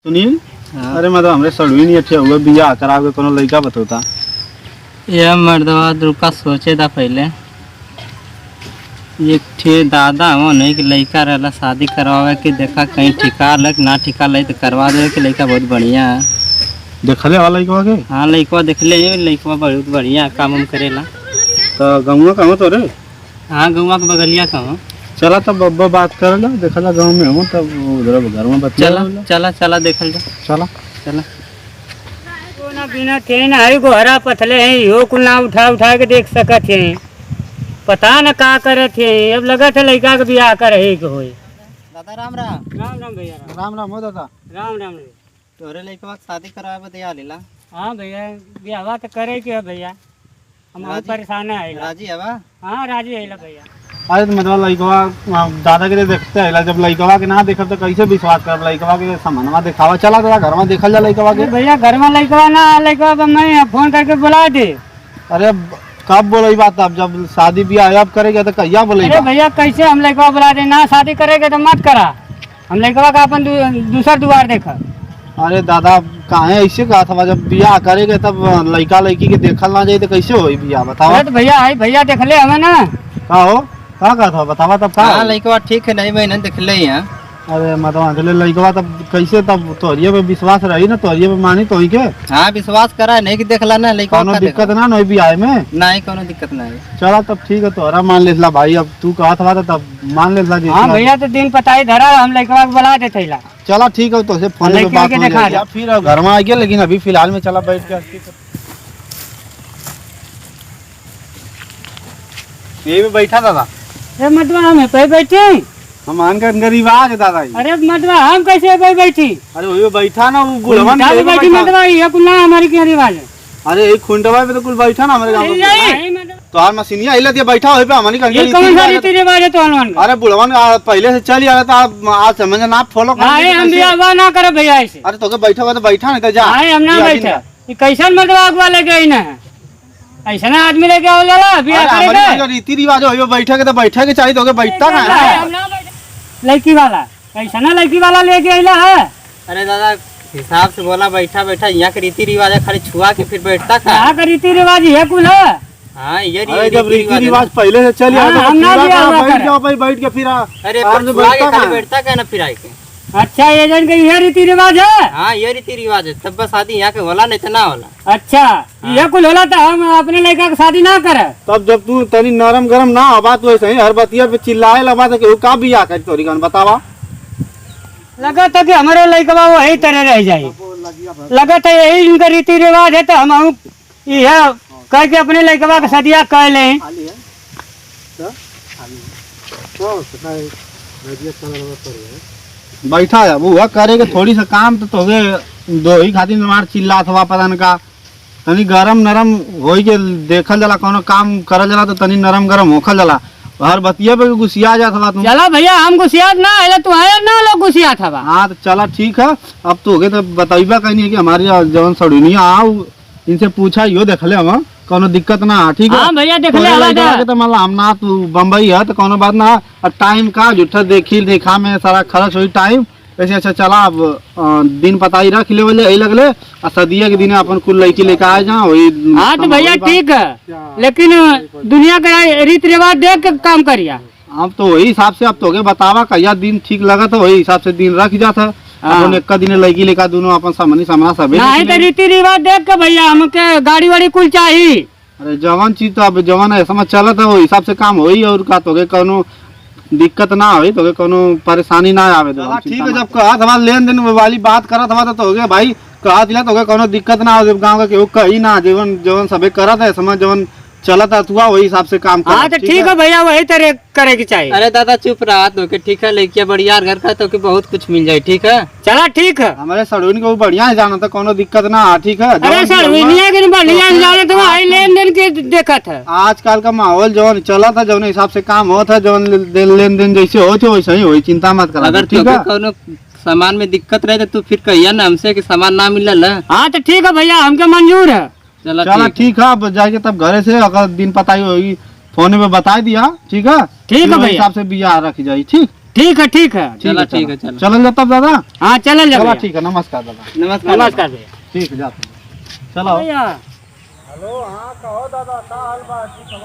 सुनील। हाँ। अरे मतलब हमरे सड़वी नहीं अच्छे हुए बियाह करावे कोनो लड़का बतौता। यह मर्दवा रुका सोचे था पहले एक ठे दादा हो नहीं कि लड़का रहला शादी करवावे कि देखा कहीं ठिका लग ना ठिका लग तो करवा दे कि लड़का बहुत बढ़िया है। देखले वाला लड़का के? हाँ लड़का देखले लड़का बहुत बढ़िया काम उम करेला। तो गौवा कहाँ तो रे? हाँ गौवा के बगलिया कहाँ। चला तब बब्बा बात कर ला, देखा गाँव में हूँ तब उधर घर में बच्चा। चला चला चला देखल जा। चला चला ना बिना ट्रेन आई गोहरा पथले हैं यो कुल ना उठा उठा के देख सकत हैं। पता न का करत है। अब लगत है लड़का के बियाह करे के होई। दादा राम राम। राम राम भैया राम राम हो दादा। राम राम। तोरे लड़का शादी करावे बता लेला। हाँ भैया बियाह तो करे के है भैया। हम बहुत परेशान है। राजी है बा? हाँ राजी है भैया। अरे तो मतलब लड़कवा दादा के देखते है, जब लड़कवा के ना देखब तो कैसे विश्वास कर? लड़कवा के सामानवा दिखावा, चला दादा घर में देखल जा लड़कवा के। भैया घर में लड़का ना लड़का मैं फोन करके बुला दे। अरे कब बोले बात? अब जब शादी ब्याह अब करेगा तो कहिया बोले? अरे भैया कैसे हम लड़का बुला दे? ना शादी करेगा तो मत करा। हम लड़का का अपन दूसरा द्वार देखा। अरे दादा काहे ऐसे कहा था? जब ब्याह करेगा तब लड़का लड़की के देखल ना जाए तो कैसे हो ब्याह बताओ? अरे तो भैया आई भैया देख ले हमें ना। का हो का कहा था बतावा तब का? हाँ लड़का ठीक है नहीं मैंने देख ले यहाँ। अरे मतलब लड़कवा तब कैसे तब तोहरिये पे विश्वास रही ना, तोहरिये पे मानी तो के। हाँ विश्वास करा नहीं कि देख ला ना लड़का कोनो दिक्कत ना नहीं ब्याह में? नहीं कोनो दिक्कत नहीं। चला तब ठीक है, तोहरा मान लेला भाई। अब तू कहा था तब मान लेला जी। हाँ भैया तो दिन पता ही धरा हम लड़का को बुला देते ला। चला ठीक है, तो से फोन पे बात हो जाएगी फिर घर में आ गया। लेकिन अभी फिलहाल में चला बैठ के ये भी बैठा दादा। अरे मटवा हम पे बैठे। हम मान कर रिवाज है दादा। अरे मटवा हम कैसे पे बैठी? अरे वो बैठा ना वो बुढ़वन पे बैठी मटवा ये कुल ना हमारी क्या रिवाज है। अरे एक खुंडवा पे तो कुल बैठा ना हमारे गांव में। तो हार मशीनिया हिला दिया बैठा हो पे हमारी ये कौन सा रीति रिवाज है तो हनुमान? अरे बुढ़वन पहले से चल आ रहा था, आज समझ ना फॉलो कर। हम बियाह ना करे भैया ऐसे। अरे तो बैठा हुआ तो बैठा नहीं तो जा। हम ना बैठा। ये कैसन मटवा अगवा लेके आई ना ऐसा ना आदमी लेके आओ ला बियाह करेगा। रीति रिवाज हो बैठे के तो बैठे के चाहिए, तो बैठता ना लड़की वाला ऐसा ना लड़की वाला लेके आइला है। अरे दादा हिसाब से बोला बैठा बैठा यहाँ के रीति रिवाज है, खाली छुआ के फिर बैठता का? यहाँ का रीति रिवाज है कुल है। हाँ ये जब रीति रिवाज पहले से चल बैठ जाओ भाई, बैठ के फिर अरे खाली बैठता का ना फिर आए के। अच्छा ये जन के यह रीति रिवाज है। हाँ ये रीति रिवाज है, तब बस शादी यहाँ के होला नहीं तो ना होला। अच्छा यह कुल होला तो हम अपने लड़का की शादी ना करे। तब जब तू तनी नरम गरम ना हो बात वैसे ही हर बतिया पे चिल्लाए लगा तो का बियाह कर तोरी गान बतावा? लगा था कि हमारे लड़का वही तरह रह जाये। लगा था यही इनका रीति रिवाज है तो हम यह कह के अपने लड़का का शादिया कर ले। बैठा है वो करेगा थोड़ी सा काम तो तोगे दो ही खातिर मार चिल्ला थवा पता न का तनी गरम नरम होई के देखल जाला, कोनो काम करल जाला तो तनी नरम गरम होखल जाला। हर बतिया पे गुस्सिया जात हवा तुम। चला भैया हम गुस्सिया ना है तू आया ना लोग गुस्सिया था। हाँ तो चला ठीक है। अब तो होगे तो बताइबा कहीं नहीं कि हमारी जवन सड़ुनिया आओ इनसे पूछा यो देख ले हम कोनो दिक्कत ना। ठीक है हाँ भैया देख ले तो मतलब हम ना तू बम्बई है तो कोनो बात ना। टाइम का जुठा देखी देखा में सारा खर्च हुई टाइम ऐसे। अच्छा चला अब दिन पता ही रख ले यही लगले सदिया के दिन अपन कुल लड़की लेके आए जा वही। हाँ तो भैया ठीक है लेकिन दुनिया का रीति रिवाज देख के काम करिया। अब तो वही हिसाब से अब तो बतावा कहिया दिन ठीक लगा तो वही हिसाब से दिन रख जाता है। अपन एक दिन लड़की लेका दोनों अपन सामने सामना सब नहीं तो रीति रिवाज देख के भैया हमके गाड़ी वाड़ी कुल चाहिए। अरे जवान चीज तो अब जवान है समझ चलत है वो हिसाब से काम होई और का तो कोनो दिक्कत ना हो तो कोनो परेशानी ना आवे। ठीक है जब कहा था लेन देन वाली बात करा था तो हो गया भाई कहा दिला तो कोनो दिक्कत ना हो। गाँव का केहू कही ना जीवन जवन सबे करत है समझ जवन चलता हुआ वही हिसाब से काम कर। हाँ तो ठीक है भैया वही तरह करे की चाहिए। अरे दादा चुप रहा तो के ठीक है लड़किया बढ़िया घर का तो के बहुत कुछ मिल जाए। ठीक है चला ठीक है हमारे सड़ुन को बढ़िया है जाना तो कोनो दिक्कत ना। ठीक है अरे सड़ुनिया के बढ़िया जाने तो आई लेन देन के देखा था। आजकल का माहौल जवन चला था जवन हिसाब से काम होता है जवन लेन देन जैसे होते वैसे ही वही चिंता मत करा। अगर ठीक है कोनो सामान में दिक्कत रहे तो फिर कहिया ना हमसे कि सामान ना मिलल। हाँ तो ठीक है भैया हमके मंजूर है। चला ठीक है अब जाके तब घरे से अगर दिन पता ही होगी फोन में बता दिया। ठीक है ठीक है भैया हिसाब से बियाह रख जाए। ठीक ठीक है ठीक है। चलो ठीक है, चलो चल तब दादा। हाँ चल चलो ठीक है, नमस्कार दादा। नमस्कार। नमस्कार भैया। ठीक है जाते हैं। चलो भैया हेलो, हाँ कहो दादा, का हाल बा? ठीक है।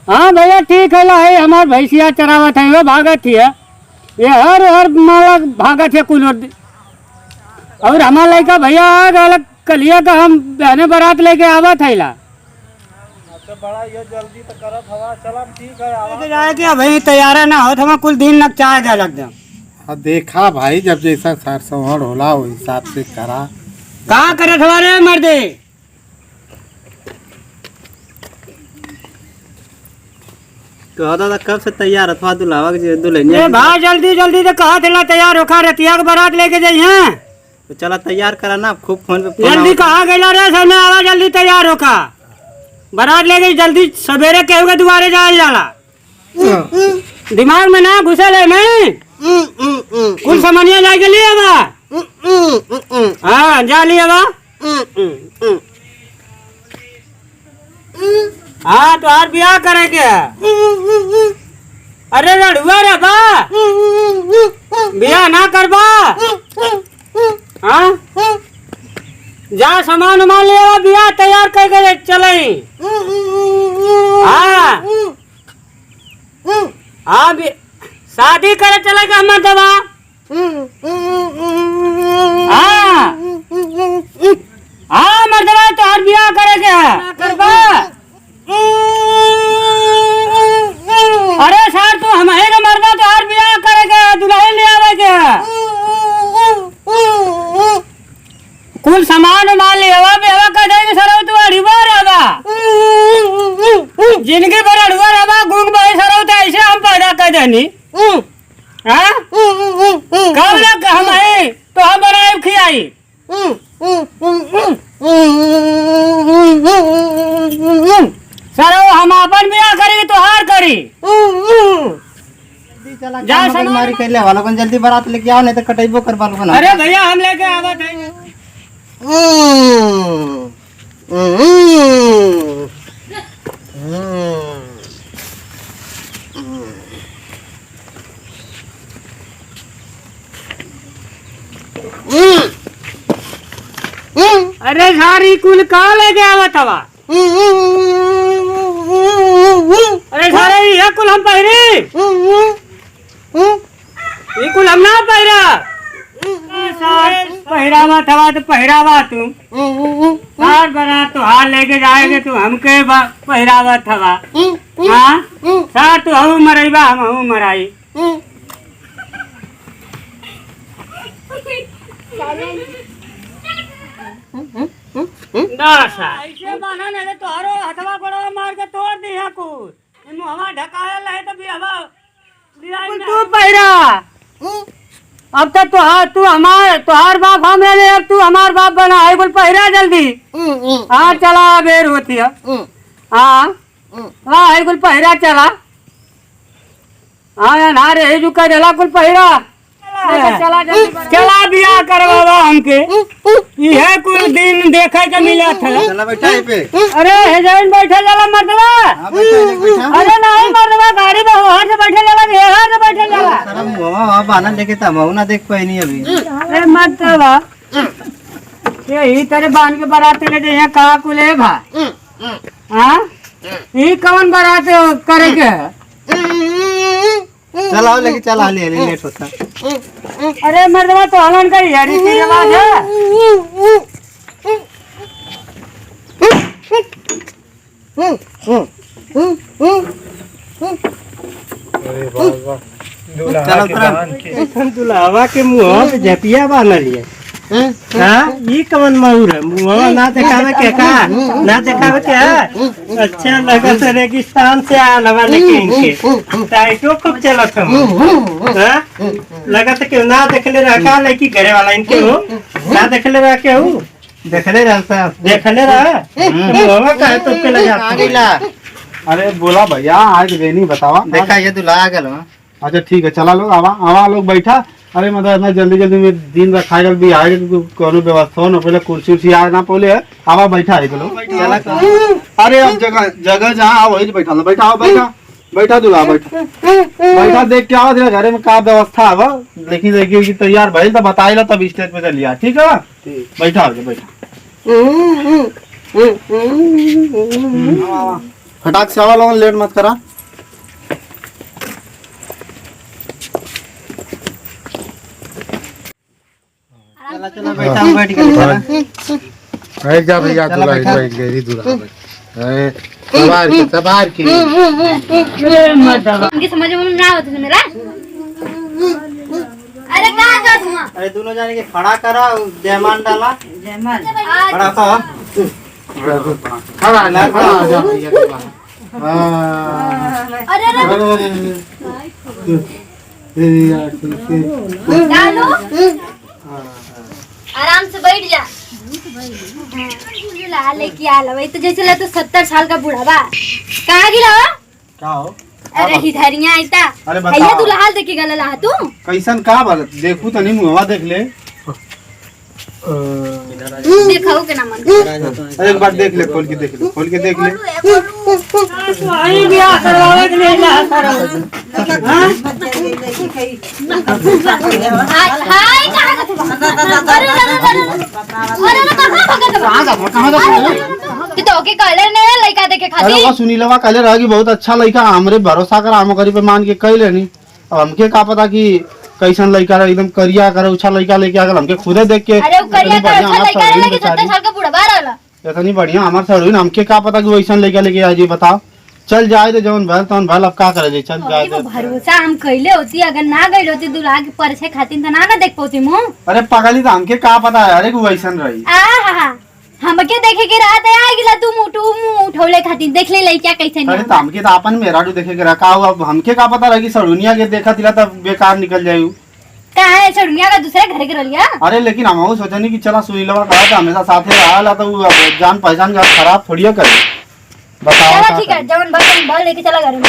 हाँ भैया ठीक है। है हमार भैंसिया चरावत है, वो भागत है, ये हर माला भागत है कुल। और हमारा लड़का भैया अलग कलिया का हम बहने बारात लेके आवत है ला। अच्छा बड़ा ये जल्दी तो करत हवा। चल ठीक है, आवा। जाए कि भाई तैयार ना हो तो हम कुल दिन लग चाहे जा लग जाओ। हाँ देखा भाई, जब जैसा सार संवर होला वो हिसाब से करा। कहाँ करे थवारे मर्दे? कहो दादा कब से तैयार अथवा दुल्हावा के दुल्हनिया? ये भाई जल्दी जल्दी तो कहा थे तैयार होखा, रतिया के बारात लेके जाइए। तो चला तैयार करा ना, खूब फोन पे फोन जल्दी कहा गया रे सामने आवा, जल्दी तैयार होखा, बारात लेके जल्दी सवेरे कहोगे दोबारे जाए जाला। दिमाग में ना घुसल है मैं कुल सामानिया जाके लिए बा। हाँ जा लिए बा। हाँ तो और ब्याह करेंगे। अरे लड़ुआ रे बा, ब्याह ना करबा। हाँ जा सामान उमान ले आओ, ब्याह तैयार करके चले। हाँ हाँ शादी करे चलेगा हम दवा। हाँ हाँ मर्दवा तो हर ब्याह करेगा करबा। अरे सर तू हमारे मरना तो हर ब्याह करेगा, दुल्हन ले आवेगा, कुल सामान उमान ले आवा। बेवा कह दे सर तू अड़ुआ रहबा, जिनके पर अड़ुआ रहबा गूंग भाई सर तो ऐसे हम पैदा कर देनी। हाँ कब लग हम आए तो हम बनाए खियाई। सर हम अपन ब्याह करेंगे तो हार करी। जा मारी कर ले वाला कौन जल्दी बारात लेके आओ, नहीं तो कटेबो कर बालो को ना। अरे भैया हम लेके आवत हैं। अरे सारी कुल कहाँ लेके आवत हवा? अरे सारे ये कुल हम पहरे, ये कुल हम ना पहरा। पहरावा थवा तो पहरावा तुम हार बना तो हार लेके जाएगे तू हमके पहरावा थवा। हाँ सार तू हूँ मराइबा हम हूँ मराई। ऐसे बाना नहीं तो हरो हथवा गोड़वा मार के तोड़ दी है कुछ हवा ढकाया है तो भी हवा तू पहरा। अब तक तू तुहार बाप हम ले, अब तू हमार बाप बना है, बोल पहरा जल्दी। हाँ चला बेर होती है। हाँ हाँ है कुल पहरा चला। हाँ नारे है जो कर कुल पहरा चला ब्याह करवावा हमके। यह कुल दिन देखे के मिला था। चला बैठा है पे। अरे हेजन बैठे जाला मर्दवा। अरे नहीं मर्दवा गाड़ी में वहाँ से बैठे जाला, यहाँ से बैठे जाला। सारा मुआ बाना लेके था मऊ ना देख पाई नहीं अभी। अरे मर्दवा यही तरह बांध के बारात ले दे यहाँ कहा कुले भा। हाँ ये कौन बारात करेंगे? चलाओ लेके चला ले लेट होता। अरे मर्दवा तो हलन का यारी की आवाज है। चलो दुल्हावा के मुँह पे जपिया बानल है। हाँ ये कवन मऊर है, मुँह ना दिखावे के का ना दिखावे के। अच्छा लगा तो रेगिस्तान से आल हवा लेके इनके टाइटो खूब चलत है। लगा तो क्यों ना देखले रखा लेकी घरे वाला इनके हो ना देखले रहा के हो देखले रहता देखले रहा मुँह का है तो के ले जाता। अरे बोला भैया आज गई नहीं बतावा। देखा ये दुल्हा आ गल। अच्छा ठीक है चला लोग आवा आवा लोग बैठा। अरे मतलब इतना जल्दी जल्दी में दिन रखा गल भी आए कोनो व्यवस्था हो ना, पहले कुर्सी उर्सी आए ना पहले आवा बैठा है लोग। अरे अब जगह जगह जहाँ वही बैठा बैठा बैठा बैठा दूल्हा बैठा बैठा, देख के आओ तेरा घरे में का व्यवस्था है। लेकिन देखिए कि तैयार भइल तो बताइला तब स्टेज पे चलिया, ठीक है? बैठा हो जा, बैठा। फटाक से आवा लोगन, लेट मत करा। चला चला बैठा, बैठ गए। बैठ जा भैया, दूल्हा बैठ गई, दूल्हा सवार की सवार की उनकी समझ में ना होती मेरा। अरे कहाँ जा तुम? अरे दोनों जाने के खड़ा करा, जयमान डाला। खड़ा था, खड़ा ना, खड़ा हो जा भैया दूल्हा। अरे डालो, आराम से बैठ जा। दूल्हा लेके आला भाई, तो जैसे ला तो 70 साल का बूढ़ा बा। कहाँ गिला? क्या हो? अरे हिधरिया आइता। अरे भैया बताओ, दूल्हा हाल देखे गला ला तू? कैसन का बात देखू तो नहीं, मुहवा देख ले। देखो के ना मन। अरे एक बार देख ले, खोल के देख ले, खोल के देख ले। वही ब्याह करवावे के लिए ला करो। हाय कहाँ का तू? अरे तो के कलर ने लइका देखे अरे खाती। वो सुनीलवा कहले रहा कि बहुत अच्छा लड़का, हमरे भरोसा कर हम करी पे मान के कह लेनी। अब हमके का पता कि कैसन लड़का रहा, एकदम करिया करे अच्छा लड़का लेके आ गल। हमके खुदे देख के अरे वो करिया का अच्छा लइका रे कि 70 साल का बूढ़ा बा रहला। इतनी बढ़िया हमार सड़ हुई ना, हमके का पता कि वैसन लड़का लेके आ जी। बताओ, चल जाए तो जौन भल तौन भल, अब का करे जी, चल जाए वो तो। भरोसा हम कइले होती, अगर ना गइल होती दूल्हा के परछे खातिर त ना देख पोती मुंह। अरे पगली तो हमके का पता है, अरे कि वैसन रही। हमके देखे के रात आ गिला, तू मुंह उठौले खातिर देख ले लइका कैसे अरे तो हमके तो अपन मेरा देखे के रखा हुआ, अब हमके का पता रहा कि सड़ुनिया के देखा तिला तब बेकार निकल जायू। कहाँ है सड़ुनिया का दूसरे घर के रलिया? अरे लेकिन हम सोचनी कि चला सुनीलवा कहा था हमेशा साथे रहा तो वो जान पहचान का खराब थोड़ी करे। बताओ चलो का ठीक है, करें? जवन बर्तन बल लेके चला घर में।